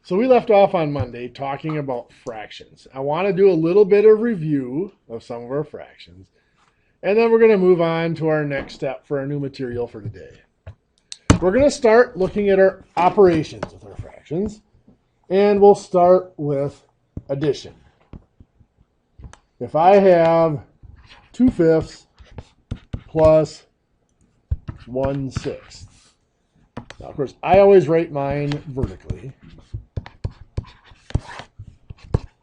So we left off on Monday talking about fractions. I want to do a little bit of review of some of our fractions. And then we're going to move on to our next step for our new material for today. We're going to start looking at our operations with our fractions. And we'll start with addition. If I have 2/5 plus 1/6. Now, of course, I always write mine vertically,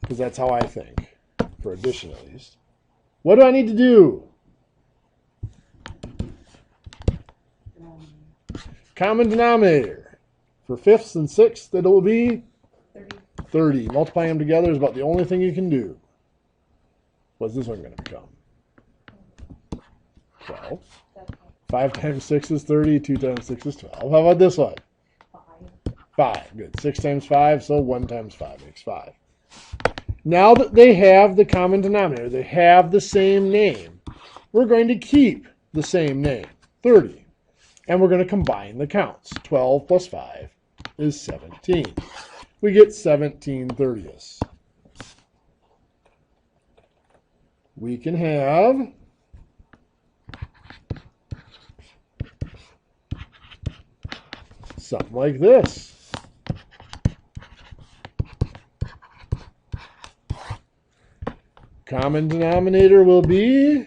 because that's how I think, for addition at least. What do I need to do? Common denominator. For fifths and sixths, it will be 30. Multiplying them together is about the only thing you can do. What's this one going to become? 12. 5 times 6 is 30. 2 times 6 is 12. How about this one? 5. Good. 6 times 5, so 1 times 5 makes 5. Now that they have the common denominator, they have the same name, we're going to keep the same name, 30. And we're going to combine the counts. 12 plus 5 is 17. We get 17 thirtieths. We can have something like this. Common denominator will be,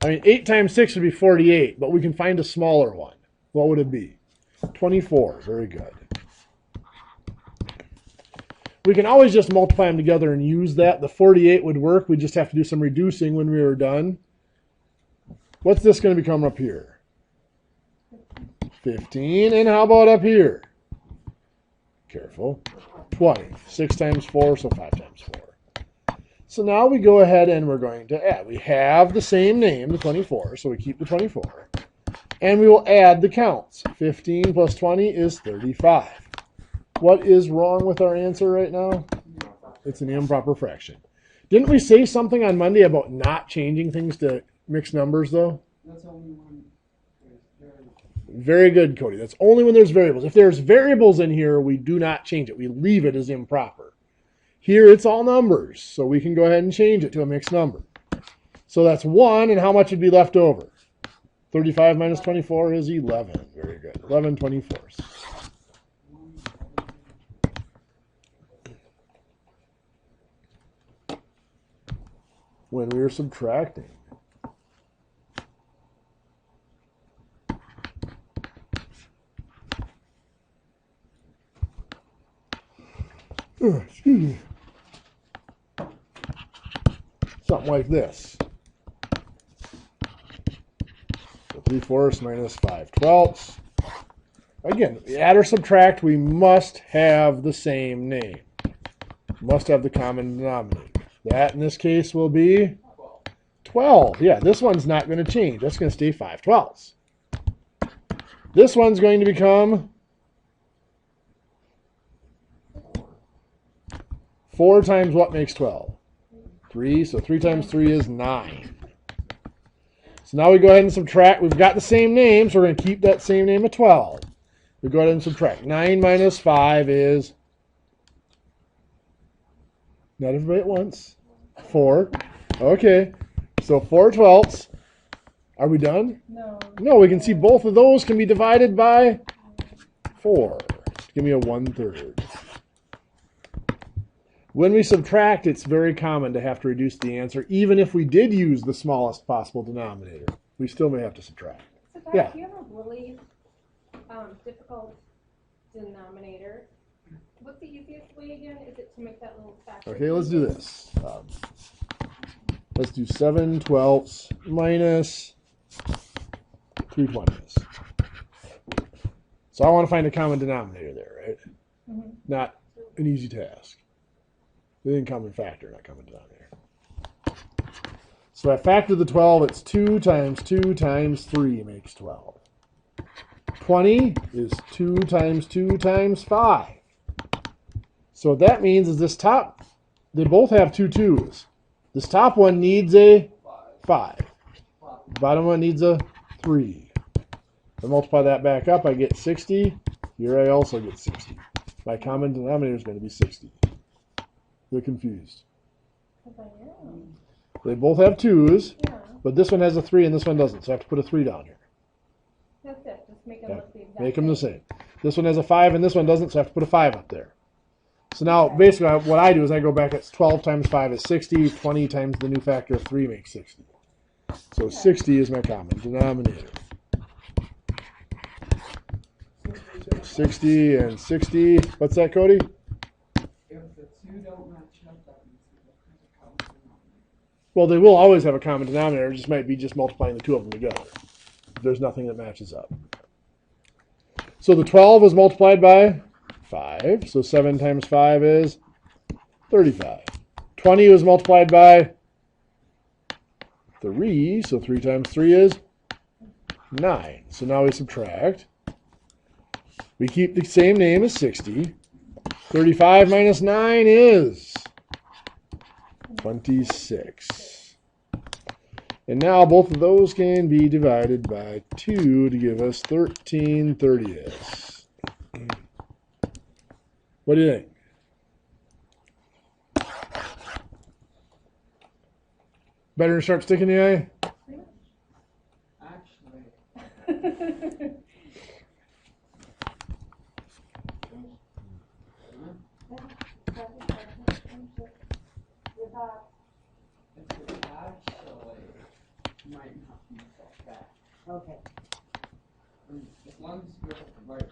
8 times 6 would be 48, but we can find a smaller one. What would it be? 24. Very good. We can always just multiply them together and use that. The 48 would work. We just have to do some reducing when we were done. What's this going to become up here? 15. And how about up here? Careful. 20. 6 times 4, so 5 times 4. So now we go ahead and we're going to add. We have the same name, the 24, so we keep the 24. And we will add the counts. 15 plus 20 is 35. What is wrong with our answer right now? It's an improper fraction. Didn't we say something on Monday about not changing things to mixed numbers, though? That's only when there's variables. Very good, Cody. That's only when there's variables. If there's variables in here, we do not change it. We leave it as improper. Here, it's all numbers, so we can go ahead and change it to a mixed number. So that's 1, and how much would be left over? 35 minus 24 is 11. Very good. 11 24ths. When we were subtracting. Excuse me. Something like this. So 3/4 minus 5/12. Again, add or subtract, we must have the same name. Must have the common denominator. That in this case will be 12. Yeah, this one's not going to change. That's going to stay 5/12. This one's going to become 4 times what makes 12? 3. So 3 times 3 is 9. So now we go ahead and subtract. We've got the same name, so we're going to keep that same name of 12. We go ahead and subtract. 9 minus 5 is, not everybody at once, 4. Okay, so 4/12. Are we done? No. No, we can see both of those can be divided by 4. Give me a 1/3. When we subtract, it's very common to have to reduce the answer. Even if we did use the smallest possible denominator, we still may have to subtract. So Dad, Yeah. if you have a really difficult denominator, what's the easiest way again? Is it to make that little factor? Okay, let's do this. Let's do 7/12 minus 3/20. So I want to find a common denominator there, right? Mm-hmm. Not an easy task. Within common factor, not common denominator. So I factor the 12, it's 2 times 2 times 3 makes 12. 20 is 2 times 2 times 5. So what that means is this top, they both have 2 2's. This top one needs a 5. Bottom one needs a 3. If I multiply that back up, I get 60. Here I also get 60. My common denominator is going to be 60. They're confused. 'Cause I am. They both have 2's, Yeah, but this one has a 3 and this one doesn't, so I have to put a 3 down here. that's it. Just make them Yeah, look the exact make them the same. This one has a 5 and this one doesn't, so I have to put a 5 up there. So now, basically, what I do is I go back, it's 12 times 5 is 60, 20 times the new factor of 3 makes 60. So 60 is my common denominator. 60 and 60. What's that, Cody? If the two don't match up, that means we don't have a common denominator. Well, they will always have a common denominator. It just might be just multiplying the two of them together. There's nothing that matches up. So the 12 was multiplied by 5. So 7 times 5 is 35. 20 was multiplied by 3. So 3 times 3 is 9. So now we subtract. We keep the same name as 60. 35 minus 9 is 26. And now both of those can be divided by 2 to give us 13/30ths. What do you think? Better than sharp stick in the eye? Actually, it actually might not be so bad. Okay. As long as you have the right.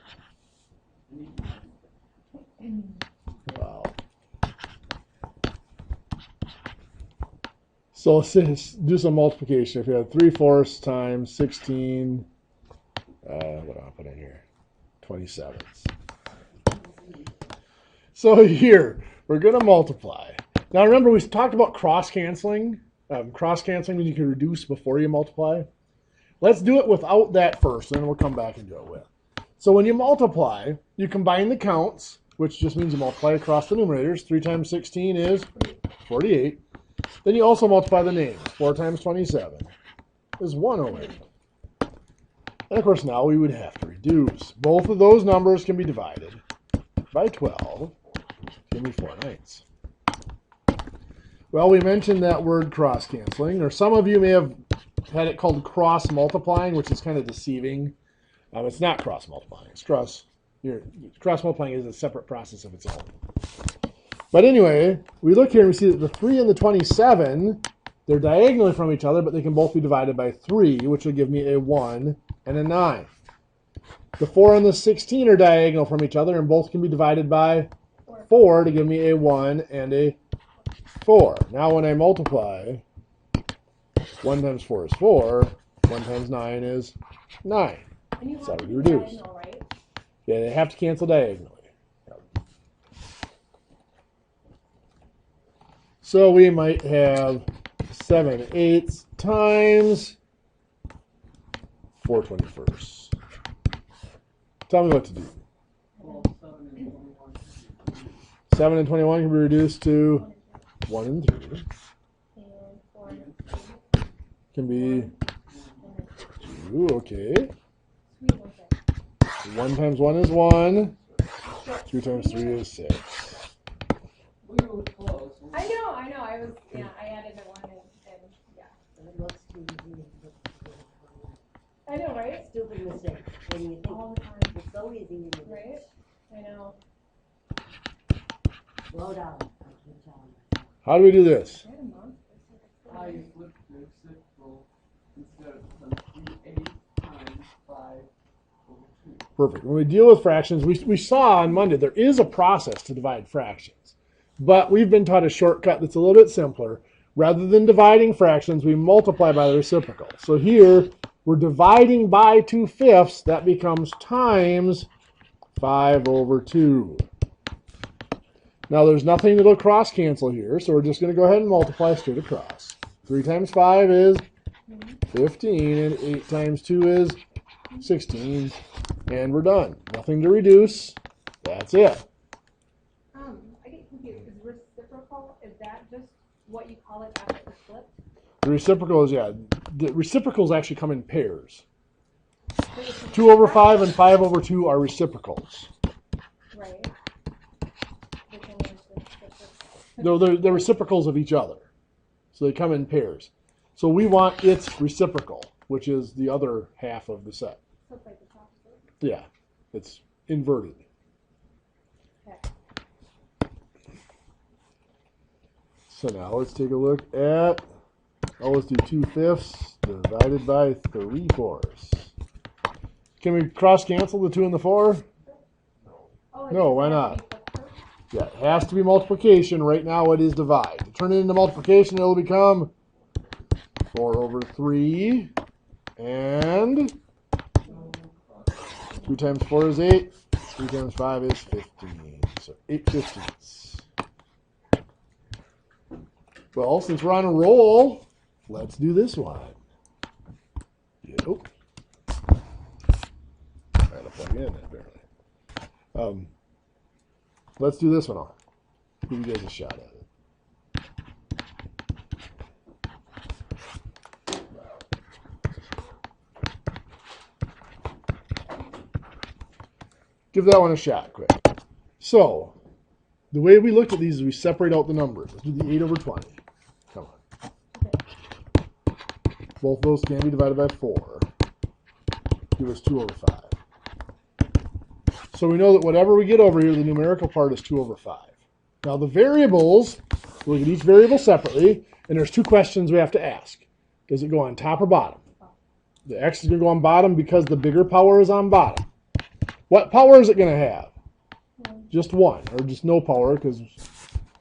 Wow. So let's do some multiplication. If you have 3/4 times 16, what do I put in here? 27. So here, we're going to multiply. Now remember, we talked about cross-canceling. Cross-canceling means you can reduce before you multiply. Let's do it without that first, and then we'll come back and do it with. So when you multiply, you combine the counts, which just means you multiply across the numerators. 3 times 16 is 48. Then you also multiply the names. 4 times 27 is 108. And of course now we would have to reduce. Both of those numbers can be divided by 12. Give me 4/9. Well, we mentioned that word cross-canceling, or some of you may have had it called cross-multiplying, which is kind of deceiving. It's not cross-multiplying. It's cross-multiplying is a separate process of its own. But anyway, we look here and we see that the 3 and the 27, they're diagonally from each other, but they can both be divided by 3, which will give me a 1 and a 9. The 4 and the 16 are diagonal from each other, and both can be divided by 4 to give me a 1 and a 4. Now when I multiply, 1 times 4 is 4, 1 times 9 is 9. And you It's have to already do reduced. diagonal, right? Yeah, they have to cancel diagonally. So we might have 7/8 times 4/21. Tell me what to do. Well, 7 and 21. 7 and 21 can be reduced to 1 and 3. And 4 and 3. Can be And then 2, okay. 3 was it? 1 times 1 is 1. 2 times 3 is 6. We were close. I know. I was, yeah, I added the 1 and yeah. And it looks too easy. I know, right? Stupid mistake. When you think All the time, it's so easy, you do it. right? I know. Slow down. I keep telling you. How do we do this? I had a monster. I flipped the reciprocal instead of some 3/8 times 5/2. Perfect. When we deal with fractions, we saw on Monday there is a process to divide fractions. But we've been taught a shortcut that's a little bit simpler. Rather than dividing fractions, we multiply by the reciprocal. So here, we're dividing by 2/5. That becomes times 5/2. Now, there's nothing that'll cross-cancel here, so we're just going to go ahead and multiply straight across. 3 times 5 is 15, and 8 times 2 is 16. And we're done. Nothing to reduce. That's it. I get confused. Is reciprocal, is that just what you call it after it's flipped? The reciprocal is, the reciprocals actually come in pairs. So it's 2/5 and 5/2 are reciprocals. right. They're reciprocals of each other. So they come in pairs. So we want its reciprocal, which is the other half of the set. So it's like the opposite. Yeah, it's inverted. Okay. So now let's take a look at, let's do 2/5 divided by 3/4. Can we cross cancel the 2 and the 4? Oh, No, why not? Yeah, it has to be multiplication. Right now it is divide. To turn it into multiplication, it'll become 4/3. And 2 times 4 is 8. 3 times 5 is 15. So 8/15. Well, since we're on a roll, let's do this one. Yep. I gotta plug in, apparently. Let's do this one on. Give you guys a shot at it. Give that one a shot, quick. So, the way we looked at these is we separate out the numbers. Let's do the 8/20. Come on. Both of those can be divided by 4. Give us 2/5. So we know that whatever we get over here, the numerical part is 2/5. Now the variables, we'll look at each variable separately, and there's 2 questions we have to ask. Does it go on top or bottom? The x is going to go on bottom because the bigger power is on bottom. What power is it going to have? Just 1, or just no power, because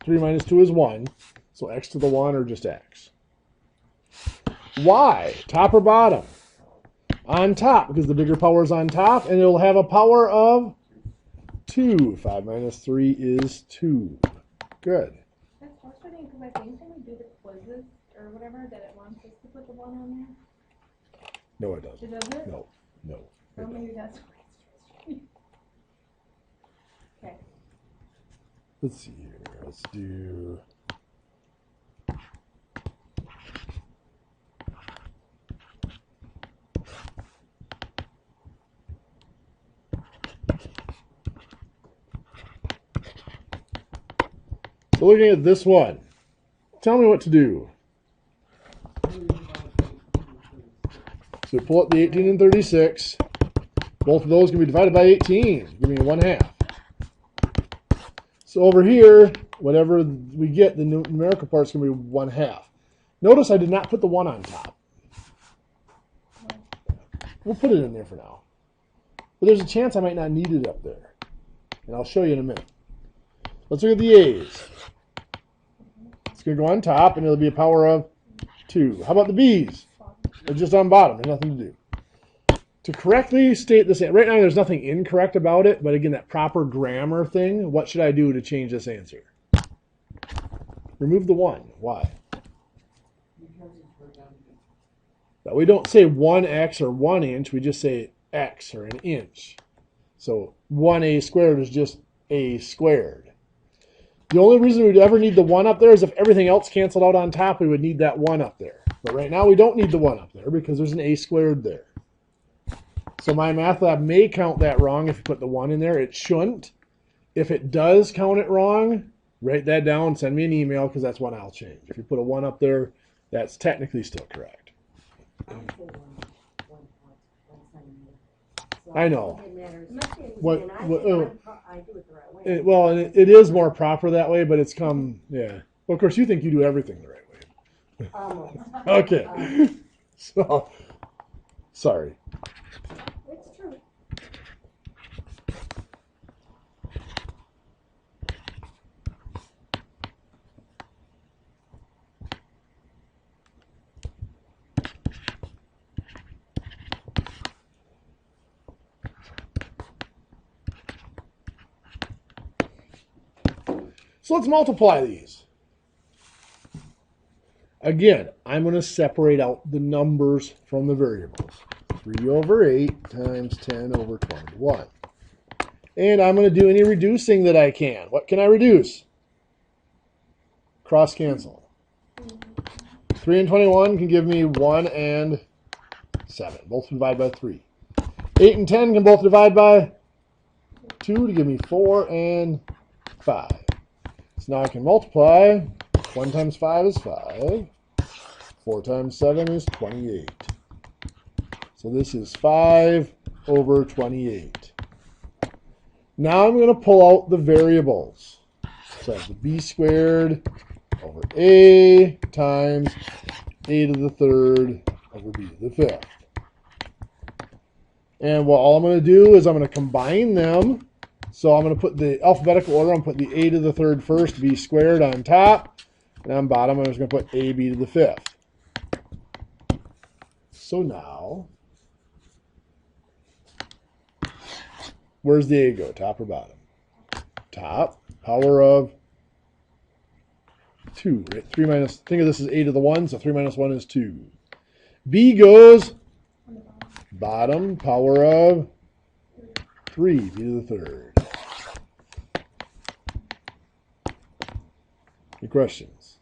3 minus 2 is 1. So x to the 1, or just x. Y, top or bottom? On top, because the bigger power is on top, and it'll have a power of 2. 5 minus 3 is 2. Good. That's frustrating because I think when we do the quizzes or whatever, that it wants us to put the 1 on No, it there. doesn't. It doesn't? No. So maybe that's why it's frustrating. Okay. Let's see here. Let's do... So looking at this one, tell me what to do. So pull up the 18 and 36. Both of those can be divided by 18. Give me 1/2. So over here, whatever we get, the numerical part is going to be 1/2. Notice I did not put the 1 on top. We'll put it in there for now. But there's a chance I might not need it up there. And I'll show you in a minute. Let's look at the A's. It's going to go on top, and it'll be a power of 2. How about the B's? They're just on bottom. There's nothing to do. To correctly state this, right now there's nothing incorrect about it, but again, that proper grammar thing, what should I do to change this answer? Remove the 1. Why? But we don't say 1x or 1 inch, we just say x or an inch. So 1a squared is just a squared. The only reason we'd ever need the 1 up there is if everything else canceled out on top, we would need that 1 up there. But right now we don't need the 1 up there because there's an a squared there. So MyMathLab may count that wrong if you put the 1 in there. It shouldn't. If it does count it wrong, write that down, send me an email because that's what I'll change. If you put a 1 up there, that's technically still correct. I know. It matters. What- And I what- think I do it the right way. Well, and it is more proper that way, but it's yeah. Well, of course, you think you do everything the right way. Almost. Okay. So, sorry. It's true. So let's multiply these. Again, I'm going to separate out the numbers from the variables. 3/8 times 10/21. And I'm going to do any reducing that I can. What can I reduce? Cross cancel. 3 and 21 can give me 1 and 7. Both divide by 3. 8 and 10 can both divide by 2 to give me 4 and 5. So now I can multiply. 1 times 5 is 5. 4 times 7 is 28. So this is 5 over 28. Now I'm going to pull out the variables. So I have the b squared over a times a to the third over b to the fifth. And what all I'm going to do is I'm going to combine them. So I'm going to put the alphabetical order. I'm putting the a to the third first, b squared on top. And on bottom, I'm just going to put ab to the fifth. So now, where's the a go? Top or bottom? Top. Power of 2. Right? 3 minus, think of this as a to the 1, so 3 minus 1 is 2. B goes bottom. Power of 3. B to the third. Any questions?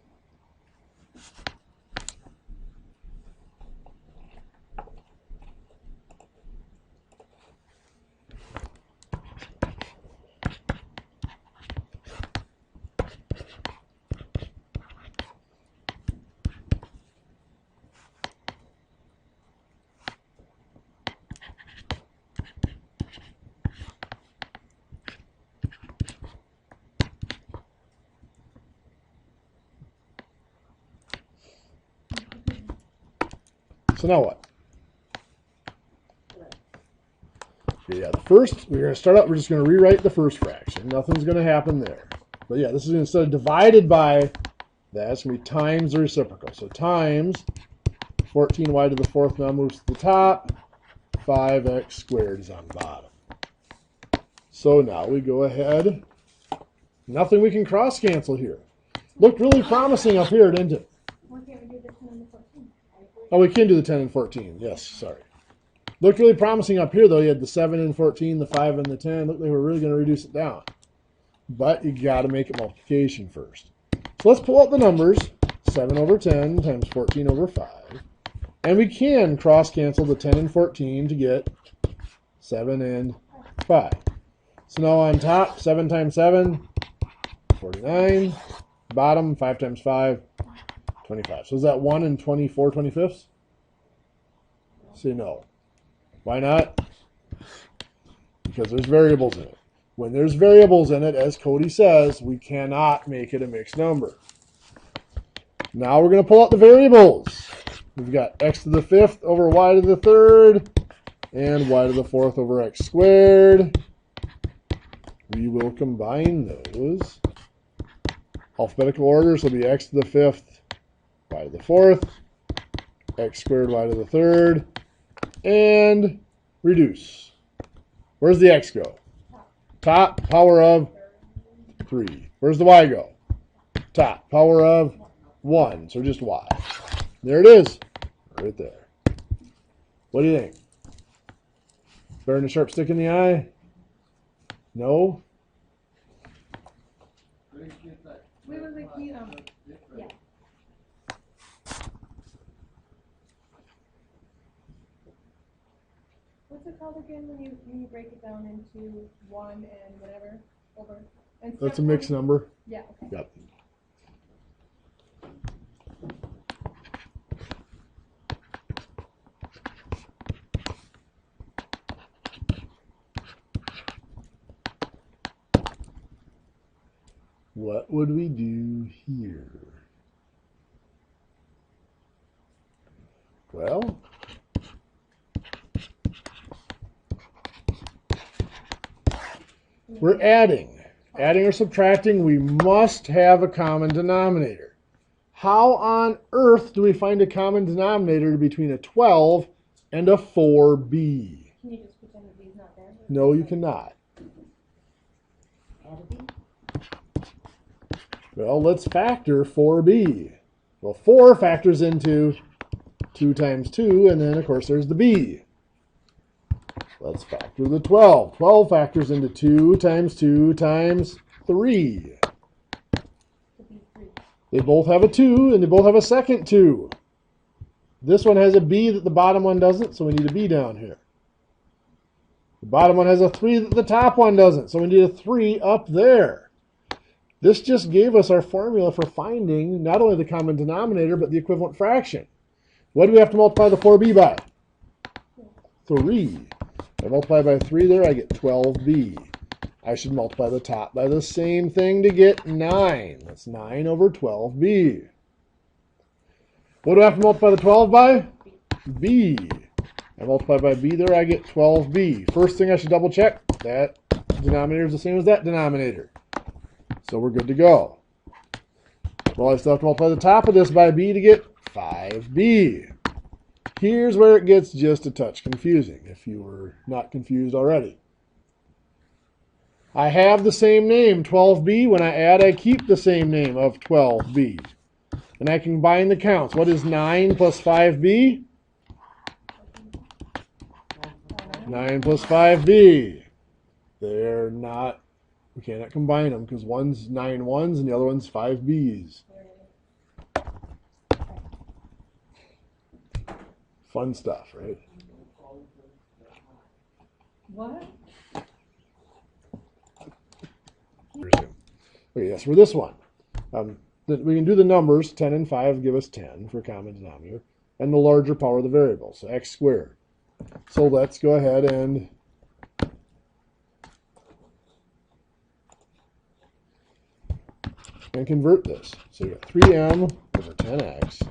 So now what? Okay, yeah, the first, we're going to start out, we're just going to rewrite the first fraction. Nothing's going to happen there. But yeah, this is instead of divided by that, it's going to be times the reciprocal. So times 14y to the fourth now moves to the top. 5x squared is on the bottom. So now we go ahead. Nothing we can cross cancel here. Looked really promising up here, didn't it? Why can't we do the 10 and the 14? Oh, we can do the 10 and 14. Yes, sorry. Looked really promising up here, though. You had the 7 and 14, the 5 and the 10. Looked like they were really going to reduce it down. But you got to make it multiplication first. So let's pull out the numbers. 7 over 10 times 14 over 5. And we can cross-cancel the 10 and 14 to get 7 and 5. So now on top, 7 times 7, 49. Bottom, 5 times 5, 25. So is that 1 and 24 25ths? Say no. Why not? Because there's variables in it. When there's variables in it, as Cody says, we cannot make it a mixed number. Now we're going to pull out the variables. We've got x to the fifth over y to the third and y to the fourth over x squared. We will combine those. Alphabetical order, so it'll be x to the fifth, y to the fourth, x squared, y to the third, and reduce. Where's the x go? Top, power of 3. Where's the y go? Top, power of 1, so just y. There it is, right there. What do you think? Better than a sharp stick in the eye? No? We were like, yeah. What's it called again when you break it down into 1 and whatever over? And That's a mixed number. Yeah. Okay. Yep. What would we do here? Well, we're adding. Adding or subtracting, we must have a common denominator. How on earth do we find a common denominator between a 12 and a 4b? Can you just pretend that B's not there? No, you cannot. Add a B. Well, let's factor 4b. Well, 4 factors into 2 times 2, and then, of course, there's the b. Let's factor the 12. 12 factors into 2 times 2 times 3. They both have a 2, and they both have a second 2. This one has a b that the bottom one doesn't, so we need a b down here. The bottom one has a 3 that the top one doesn't, so we need a 3 up there. This just gave us our formula for finding not only the common denominator, but the equivalent fraction. What do we have to multiply the 4b by? 3. I multiply by 3 there, I get 12b. I should multiply the top by the same thing to get 9. That's 9 over 12b. What do I have to multiply the 12 by? B. I multiply by b there, I get 12b. First thing I should double check, that denominator is the same as that denominator. So we're good to go. Well, I still have to multiply the top of this by b to get 5b. Here's where it gets just a touch confusing, if you were not confused already. I have the same name, 12b. When I add, I keep the same name of 12b. And I can combine the counts. What is 9 plus 5b? 9 plus 5b. They're not, we cannot combine them because one's 9 ones and the other one's 5 b's. Fun stuff, right? What? Okay, yes, for this one. We can do the numbers. 10 and 5 give us 10 for common denominator. And the larger power of the variable, so x squared. So let's go ahead and convert this. So you got 3m over 10x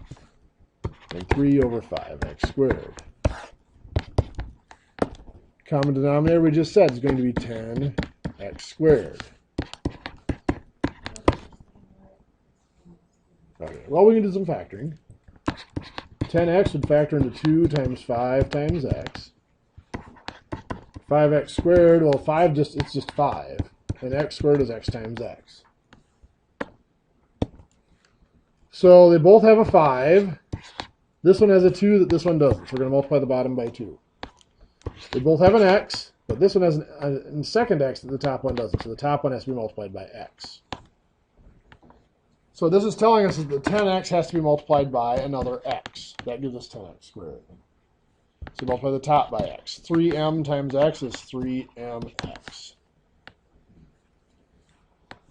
and 3 over 5x squared. Common denominator we just said is going to be 10x squared. Okay, well, we can do some factoring. 10x would factor into 2 times 5 times x. 5x squared, well, it's just 5. And x squared is x times x. So they both have a 5. This one has a 2 that this one doesn't. So we're going to multiply the bottom by 2. They both have an x, but this one has a second x that the top one doesn't. So the top one has to be multiplied by x. So this is telling us that the 10x has to be multiplied by another x. That gives us 10x squared. So multiply the top by x. 3m times x is 3mx.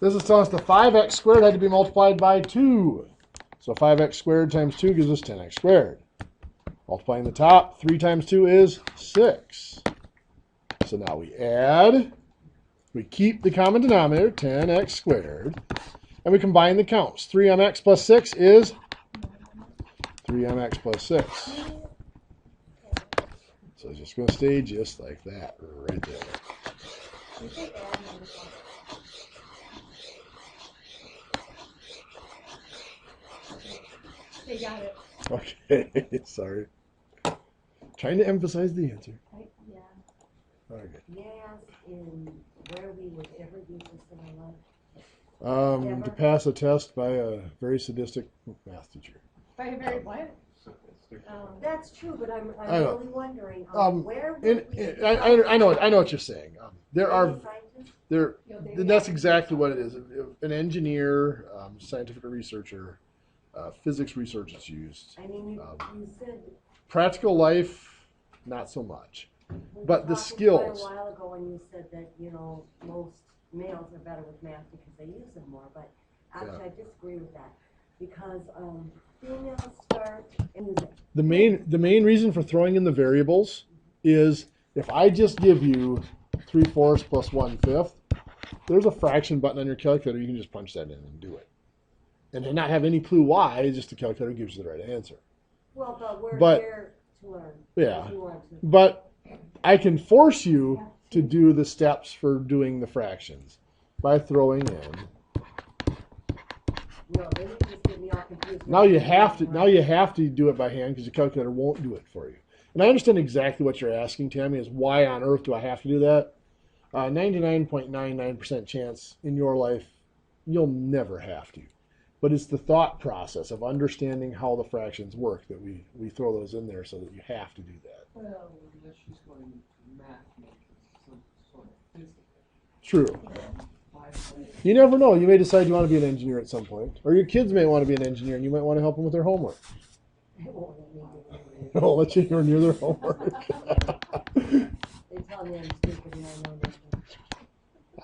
This is telling us the 5x squared had to be multiplied by 2. So 5x squared times 2 gives us 10x squared. Multiplying the top, 3 times 2 is 6. So now we add, we keep the common denominator, 10x squared, and we combine the counts. 3mx plus 6 is 3mx plus 6. So it's just going to stay just like that right there. They got it. Okay, sorry. Trying to emphasize the answer. Yeah. Okay. May I ask where we would ever use this in our life? To pass a test by a very sadistic math teacher. By a very what? That's true, but I'm I know. really wondering where would we I know what you're saying. That's exactly what it is. An engineer, scientific researcher, physics research is used. I mean, you said Practical life, not so much. we But were the talking skills. quite a while ago when you said that most males are better with math because they use them more, but actually I disagree with that because females start and use it. The main reason for throwing in the variables is if I just give you 3/4 plus 1/5, there's a fraction button on your calculator. You can just punch that in and do it, and not have any clue why. Just the calculator gives you the right answer. Well, but we're But- here to learn. Yeah. If you want to. But I can force you to do the steps for doing the fractions by throwing in. No, then you just get me all confused. Now you have to do it by hand because the calculator won't do it for you. And I understand exactly what you're asking, Tammy, is why on earth do I have to do that? 99.99% chance in your life you'll never have to. But it's the thought process of understanding how the fractions work that we throw those in there so that you have to do that. Well, unless she's going to math, some sort of physics. True. You never know. You may decide you want to be an engineer at some point. Or your kids may want to be an engineer and you might want to help them with their homework. It won't let me do it. I'll let you go near their homework. They tell me I'm stupid and I know nothing.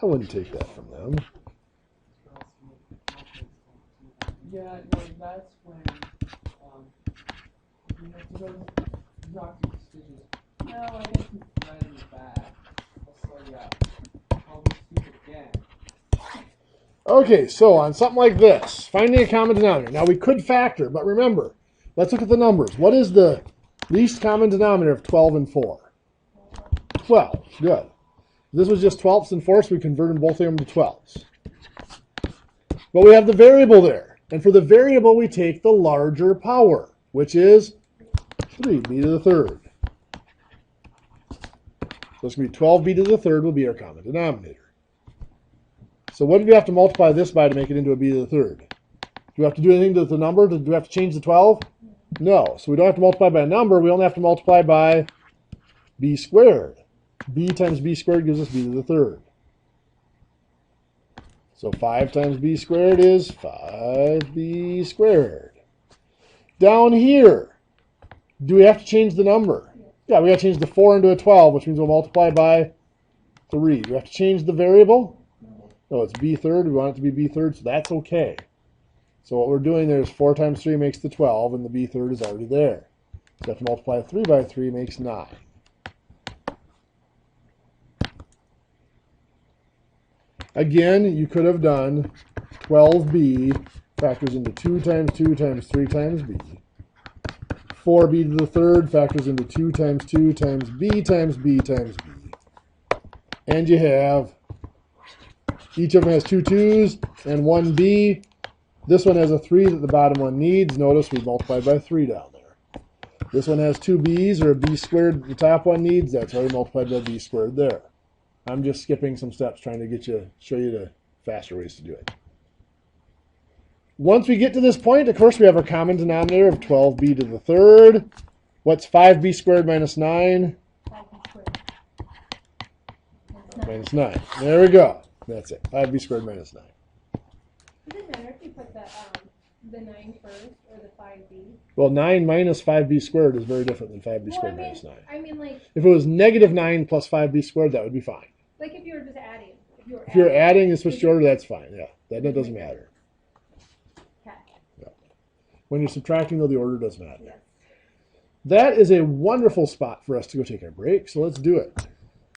I wouldn't take that from them. Yeah, no, that's when, you have to go to doctor's decisions. No, I got some thread in the back. I'll slow you up. I'll be stupid again. Okay, so on something like this, finding a common denominator. Now we could factor, but remember, let's look at the numbers. What is the least common denominator of 12 and 4? 12. Good. If this was just 12ths and 4ths, we converted both of them to 12ths. But we have the variable there. And for the variable, we take the larger power, which is 3b to the third. So it's going to be 12b to the third will be our common denominator. So what do we have to multiply this by to make it into a b to the third? Do we have to do anything to the number? Do we have to change the 12? No. So we don't have to multiply by a number. We only have to multiply by b squared. B times b squared gives us b to the third. So 5 times b squared is 5b squared. Down here, do we have to change the number? Yeah, we got to change the 4 into a 12, which means we'll multiply by 3. Do we have to change the variable? No, it's b third. We want it to be b third, so that's okay. So what we're doing there is 4 times 3 makes the 12, and the b third is already there. So we have to multiply 3 by 3 makes 9. Again, you could have done 12b factors into 2 times 2 times 3 times b. 4b to the third factors into 2 times 2 times b times b times b. And you have, each of them has 2 2's and 1 b. This one has a 3 that the bottom one needs. Notice we multiplied by 3 down there. This one has 2 b's or a b squared that the top one needs. That's why we multiplied by b squared there. I'm just skipping some steps trying to show you the faster ways to do it. Once we get to this point, of course, we have our common denominator of 12b to the third. What's 5b squared minus 9? 5b squared. Minus 9. There we go. That's it. 5b squared minus 9. Does it matter if you put the 9 first or the 5b? Well, 9 minus 5b squared is very different than 5b squared minus 9. I mean, like, If it was negative 9 plus 5b squared, that would be fine. like if you were just adding. If you're adding and switch to order, that's fine. Yeah, that doesn't matter. Okay. Yeah. When you're subtracting, though, the order does matter. Yes. That is a wonderful spot for us to go take our break, so let's do it.